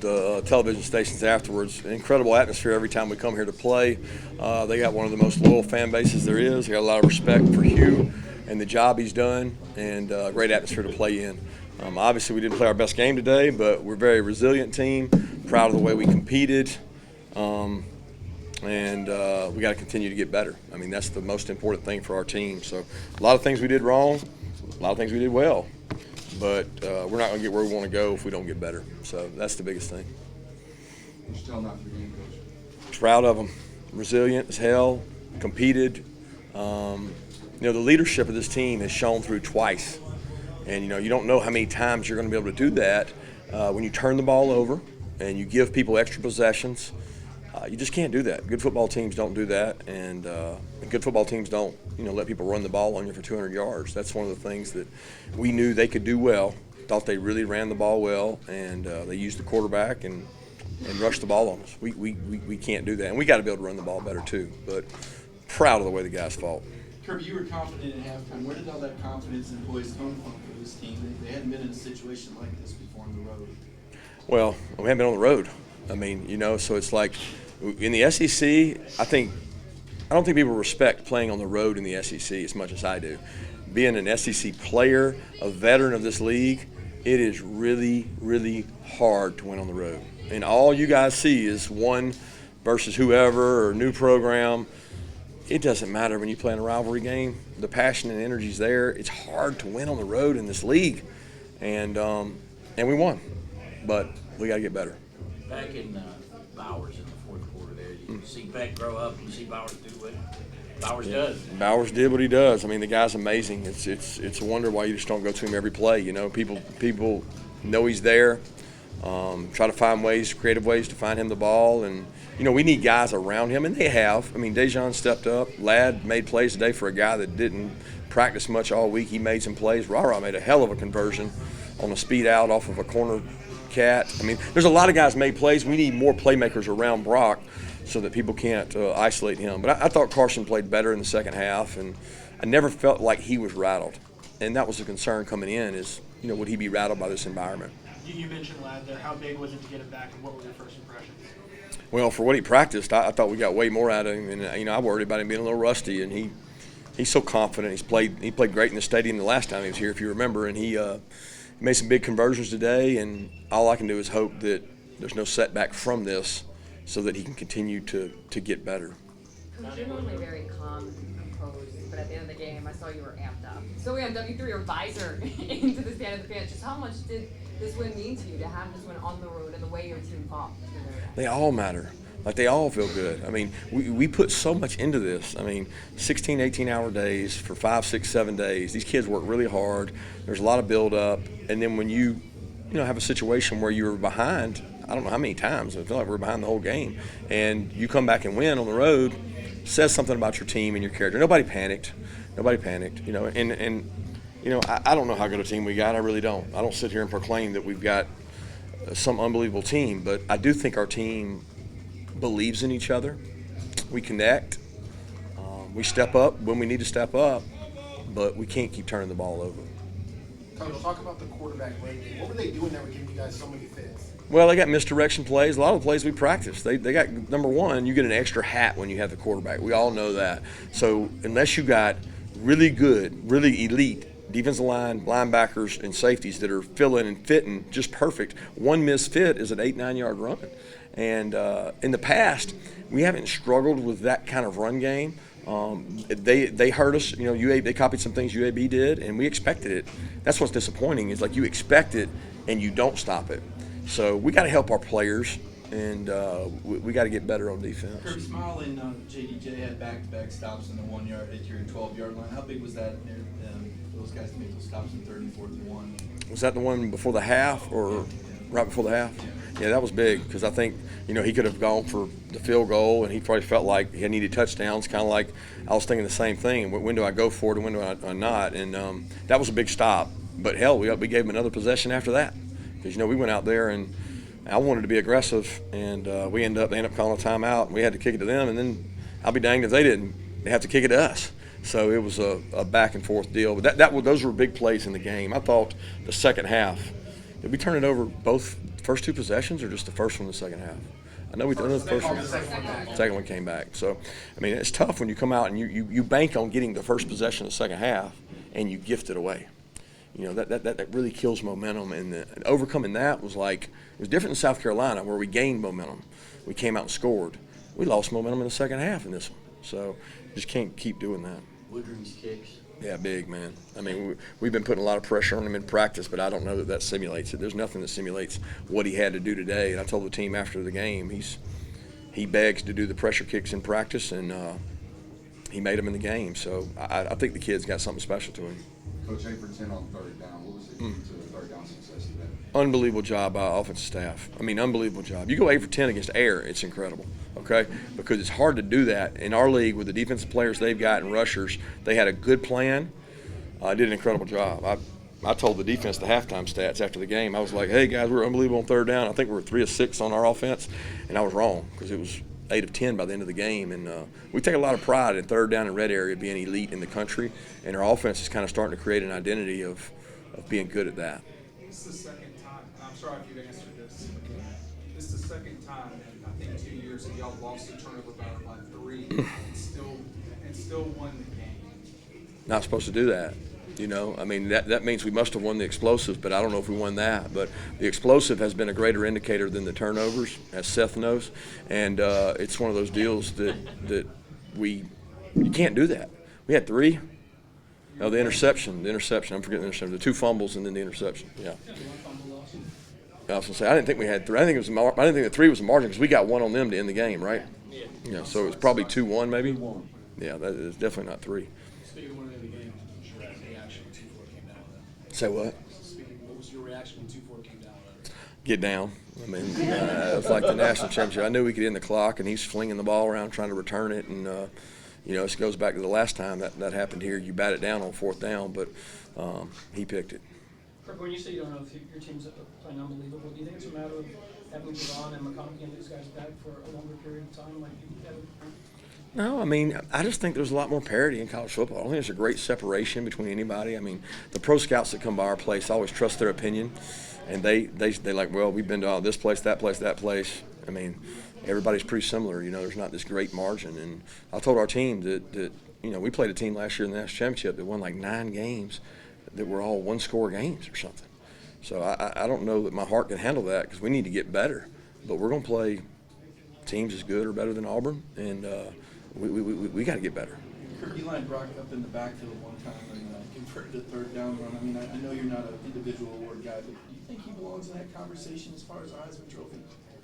the television stations afterwards. Incredible atmosphere every time we come here to play. They got one of the most loyal fan bases there is. They got a lot of respect for Hugh and the job he's done, and great atmosphere to play in. Obviously, we didn't play our best game today, but we're a very resilient team. Proud of the way we competed, and we got to continue to get better. I mean, that's the most important thing for our team. So, a lot of things we did wrong, a lot of things we did well, but we're not going to get where we want to go if we don't get better. So that's the biggest thing. You're still not for the game, Coach. Proud of them. Resilient as hell, competed. The leadership of this team has shown through twice. And, you don't know how many times you're going to be able to do that when you turn the ball over and you give people extra possessions. You just can't do that. Good football teams don't do that, and good football teams don't, let people run the ball on you for 200 yards. That's one of the things that we knew they could do well. Thought they really ran the ball well, and they used the quarterback and rushed the ball on us. We can't do that, and we got to be able to run the ball better too. But proud of the way the guys fought. Kirby, you were confident at halftime. Where did all that confidence and poise come from for this team? They hadn't been in a situation like this before on the road. Well, we haven't been on the road. I mean, so it's like in the SEC, I don't think people respect playing on the road in the SEC as much as I do. Being an SEC player, a veteran of this league, it is really, really hard to win on the road. And all you guys see is one versus whoever or new program. It doesn't matter when you play in a rivalry game. The passion and energy is there. It's hard to win on the road in this league. And we won. But we got to get better. Back in Bowers in the fourth quarter there, you see Beck grow up, you see Bowers do what Bowers does. Bowers did what he does. I mean, the guy's amazing. It's a wonder why you just don't go to him every play. People know he's there. Try to find creative ways to find him the ball. And, we need guys around him, and they have. I mean, Dejon stepped up. Ladd made plays today for a guy that didn't practice much all week. He made some plays. Rara made a hell of a conversion on a speed out off of a corner cat. I mean, there's a lot of guys made plays. We need more playmakers around Brock so that people can't isolate him. But I thought Carson played better in the second half, and I never felt like he was rattled. And that was the concern coming in is, would he be rattled by this environment? You mentioned Ladd there. How big was it to get him back, and what were your first impressions? Well, for what he practiced, I thought we got way more out of him. And, I worried about him being a little rusty, and he's so confident. He played great in the stadium the last time he was here, if you remember, and he made some big conversions today, and all I can do is hope that there's no setback from this so that he can continue to get better. Coach, you're normally very calm and composed, but at the end of the game, I saw you were amped up. So we have W3 or visor into the stand of the fans. Just how much did this win mean to you to have this win on the road and the way your team fought? They all matter. Like, they all feel good. I mean, we put so much into this. I mean, 16, 18-hour days for 5, 6, 7 days. These kids work really hard. There's a lot of build-up. And then when you have a situation where you're behind, I don't know how many times, I feel like we're behind the whole game, and you come back and win on the road, says something about your team and your character. Nobody panicked. And I don't know how good a team we got. I really don't. I don't sit here and proclaim that we've got some unbelievable team, but I do think our team believes in each other. We connect. We step up when we need to step up, but we can't keep turning the ball over. Coach, talk about the quarterback ranking. What were they doing that were giving you guys so many fits? Well, they got misdirection plays. A lot of the plays we practice. They got, number one, you get an extra hat when you have the quarterback. We all know that. So unless you got really good, really elite defensive line, linebackers, and safeties that are filling and fitting just perfect, one misfit is an 8-9 yard run. And in the past, we haven't struggled with that kind of run game. They hurt us. They copied some things UAB did, and we expected it. That's what's disappointing is, like, you expect it and you don't stop it. So we got to help our players, and we got to get better on defense. Kirby, Smile and JDJ had back-to-back stops in the 1 yard at your 12-yard line. How big was that for those guys to make those stops in 3rd and 4th and 1? Was that the one before the half or right before the half? Yeah, that was big because I think, he could have gone for the field goal, and he probably felt like he needed touchdowns, kind of like I was thinking the same thing. When do I go for it and when do I not? And that was a big stop. But, hell, we gave him another possession after that because, we went out there and I wanted to be aggressive, and they ended up calling a timeout, and we had to kick it to them, and then I'll be danged if they didn't. They have to kick it to us. So it was a back-and-forth deal. But those were big plays in the game. I thought the second half, we turned it over both first two possessions or just the first one in the second half? I know we did the first one. Second one came back. So, I mean, it's tough when you come out and you bank on getting the first possession in the second half and you gift it away. You know, that really kills momentum. And overcoming that was it was different in South Carolina where we gained momentum. We came out and scored. We lost momentum in the second half in this one. So, just can't keep doing that. Woodring's kicks. Yeah, big, man. I mean, we've been putting a lot of pressure on him in practice, but I don't know that simulates it. There's nothing that simulates what he had to do today. And I told the team after the game, he begs to do the pressure kicks in practice, and he made them in the game. So I think the kid's got something special to him. Coach, 8 for 10 on third down. What was the key to the third down success today? Unbelievable job by offensive staff. I mean, unbelievable job. You go 8 for 10 against air, it's incredible, okay? Because it's hard to do that. In our league, with the defensive players they've got and rushers, they had a good plan. Did an incredible job. I told the defense the halftime stats after the game. I was like, hey, guys, we're unbelievable on third down. I think we were 3 of 6 on our offense, and I was wrong because it was 8 of 10 by the end of the game. And we take a lot of pride in third down and red area being elite in the country, and our offense is kind of starting to create an identity of being good at that. It's the second time, and I'm sorry if you've answered this. It's the second time in I think 2 years that y'all lost the turnover battle by 3 and still won the game. Not supposed to do that. You know, I mean, that means we must have won the explosive, but I don't know if we won that. But the explosive has been a greater indicator than the turnovers, as Seth knows. And it's one of those deals that you can't do that. We had 3. Oh, the interception. I'm forgetting the interception. The 2 fumbles and then the interception. Yeah. I was gonna say I didn't think we had 3. I didn't think the 3 was a margin because we got 1 on them to end the game, right? Yeah. So it was probably 2-1 maybe. Yeah, that is definitely not 3. Speaking of winning the game, what was your reaction when 2-4 came down with that? Say what? What was your reaction when 2-4 came down with that? Get down. I mean, it was like the national championship. I knew we could end the clock, and he's flinging the ball around trying to return it. And, you know, this goes back to the last time that happened here. You bat it down on 4th down, but he picked it. Kirby, when you say you don't know if your team's playing unbelievable, do you think it's a matter of having Devon and McConkey and these guys back for a longer period of time like you have? No, I mean, I just think there's a lot more parity in college football. I don't think there's a great separation between anybody. I mean, the pro scouts that come by our place always trust their opinion, and they like, well, we've been to this place, that place, that place. I mean, everybody's pretty similar. You know, there's not this great margin. And I told our team that you know, we played a team last year in the national championship that won like 9 games that were all 1-score games or something. So I don't know that my heart can handle that because we need to get better. But we're going to play teams as good or better than Auburn, and we got to get better. Kirby lined Brock up in the backfield one time and converted a third down run. I mean, I know you're not an individual award guy, but do you think he belongs in that conversation as far as the Heisman Trophy?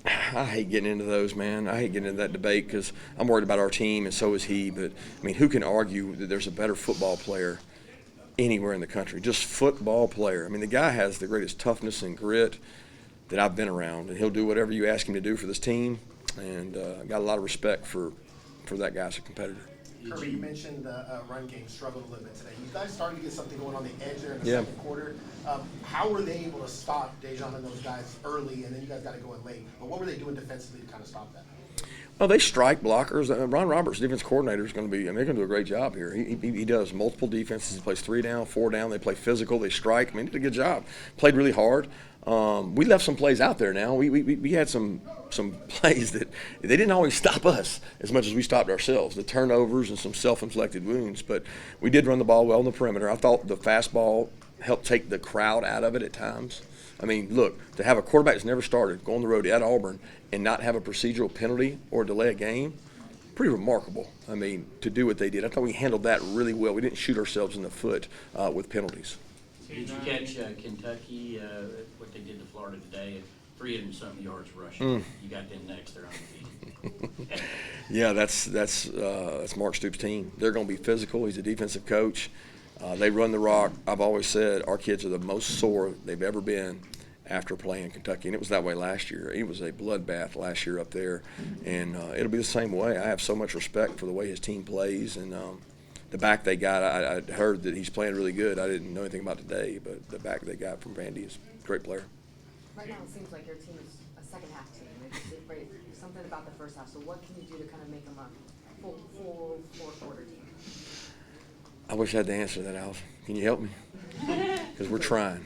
I hate getting into those, man. I hate getting into that debate because I'm worried about our team, and so is he. But, I mean, who can argue that there's a better football player anywhere in the country? Just football player. I mean, the guy has the greatest toughness and grit that I've been around, and he'll do whatever you ask him to do for this team. And I got a lot of respect for that guy as a competitor. Kirby, you mentioned the run game struggled a little bit today. You guys started to get something going on the edge there in the second quarter. How were they able to stop Dejan and those guys early, and then you guys got to go in late? But what were they doing defensively to kind of stop that? Well, they strike blockers. Ron Roberts, defense coordinator, is going to be. I mean, they're going to do a great job here. He does multiple defenses. He plays 3 down, 4 down. They play physical. They strike. I mean, he did a good job. Played really hard. We left some plays out there. Now we had some plays that they didn't always stop us as much as we stopped ourselves. The turnovers and some self-inflicted wounds. But we did run the ball well in the perimeter. I thought the fastball helped take the crowd out of it at times. I mean, look, to have a quarterback that's never started go on the road at Auburn and not have a procedural penalty or delay a game, pretty remarkable. I mean, to do what they did. I thought we handled that really well. We didn't shoot ourselves in the foot with penalties. Did you catch Kentucky, what they did to Florida today, 300-something yards rushing? You got them next, they're undefeated. Yeah, that's Mark Stoops' team. They're going to be physical. He's a defensive coach. They run the rock. I've always said our kids are the most sore they've ever been after playing Kentucky, and it was that way last year. It was a bloodbath last year up there, and it'll be the same way. I have so much respect for the way his team plays, and the back they got, I heard that he's playing really good. I didn't know anything about today, but the back they got from Vandy is a great player. Right now, it seems like your team is a second-half team. Right? Something about the first half. So what can you do to kind of make them a full fourth-quarter team? I wish I had the answer to that, Alf. Can you help me? because we're trying.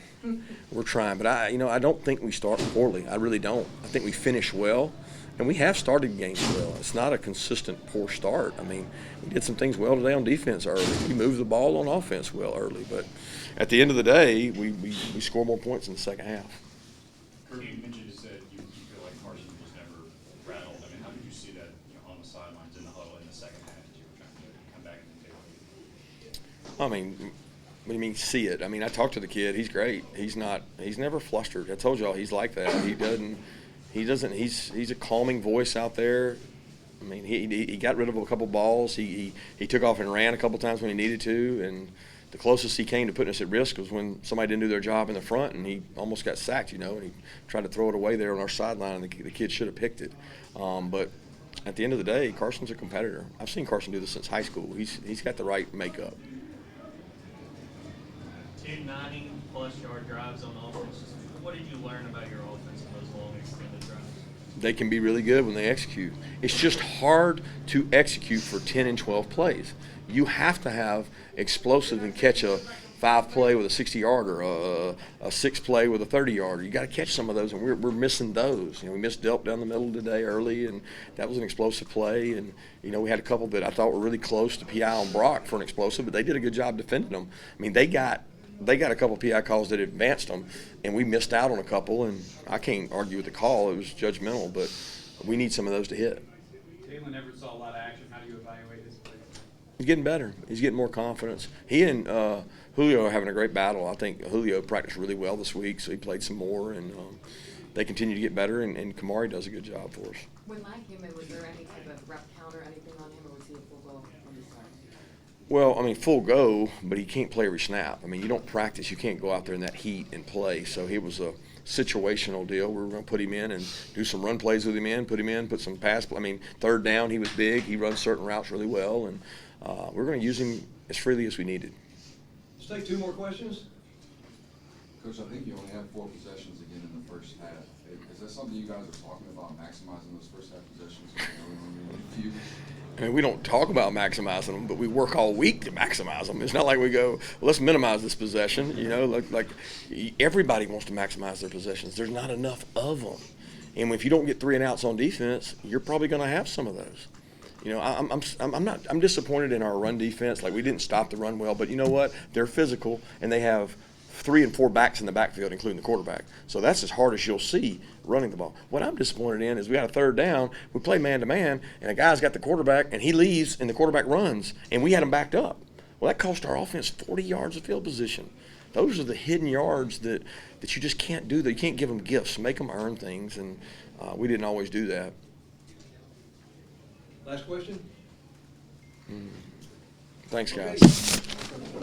We're trying, but I don't think we start poorly. I really don't. I think we finish well, and we have started games well. It's not a consistent poor start. I mean, we did some things well today on defense early. We moved the ball on offense well early, but at the end of the day, we score more points in the second half. Kirby, you mentioned you said you feel like Carson was never rattled. I mean, how did you see that on the sidelines in the huddle in the second half as you were trying to come back and take over? I mean, what do you mean see it? I mean, I talked to the kid. He's great. He's never flustered. I told y'all he's like that. He's a calming voice out there. I mean, he got rid of a couple balls. He took off and ran a couple times when he needed to, and the closest he came to putting us at risk was when somebody didn't do their job in the front, and he almost got sacked, and he tried to throw it away there on our sideline, and the kid should have picked it. But at the end of the day, Carson's a competitor. I've seen Carson do this since high school. He's got the right makeup. 290-plus yard drives on offense. What did you learn about your offense in those long extended drives? They can be really good when they execute. It's just hard to execute for 10 and 12 plays. You have to have explosive and catch a 5-play with a 60-yarder, a 6-play with a 30-yarder. You got to catch some of those, and we're missing those. We missed Delp down the middle today early, and that was an explosive play. And we had a couple that I thought were really close to PI on Brock for an explosive, but they did a good job defending them. I mean, they got a couple PI calls that advanced them, and we missed out on a couple, and I can't argue with the call. It was judgmental, but we need some of those to hit. Jalen never saw a lot of action. How do you evaluate his play? He's getting better. He's getting more confidence. He and Julio are having a great battle. I think Julio practiced really well this week, so he played some more, and they continue to get better, and Kamari does a good job for us. When Mike came in, was there any type of rep count or anything on him, or was he a full go from the start? Well, I mean, full go, but he can't play every snap. I mean, you don't practice. You can't go out there in that heat and play. So it was a situational deal. We were going to put him in and do some run plays with him put some pass. I mean, third down, he was big. He runs certain routes really well, and we're going to use him as freely as we needed. Let's take 2 more questions. Coach, I think you only had 4 possessions again in the first half. Is that something you guys are talking about, maximizing those first half possessions? I mean, we don't talk about maximizing them, but we work all week to maximize them. It's not like we go, well, let's minimize this possession. Like everybody wants to maximize their possessions. There's not enough of them. And if you don't get 3 and outs on defense, you're probably going to have some of those. I'm disappointed in our run defense. Like, we didn't stop the run well, but you know what? They're physical, and they have 3 and 4 backs in the backfield, including the quarterback. So that's as hard as you'll see running the ball. What I'm disappointed in is we got a third down, we play man-to-man, and a guy's got the quarterback, and he leaves, and the quarterback runs, and we had him backed up. Well, that cost our offense 40 yards of field position. Those are the hidden yards that you just can't do. You can't give them gifts, make them earn things, and we didn't always do that. Last question. Thanks, guys. Okay.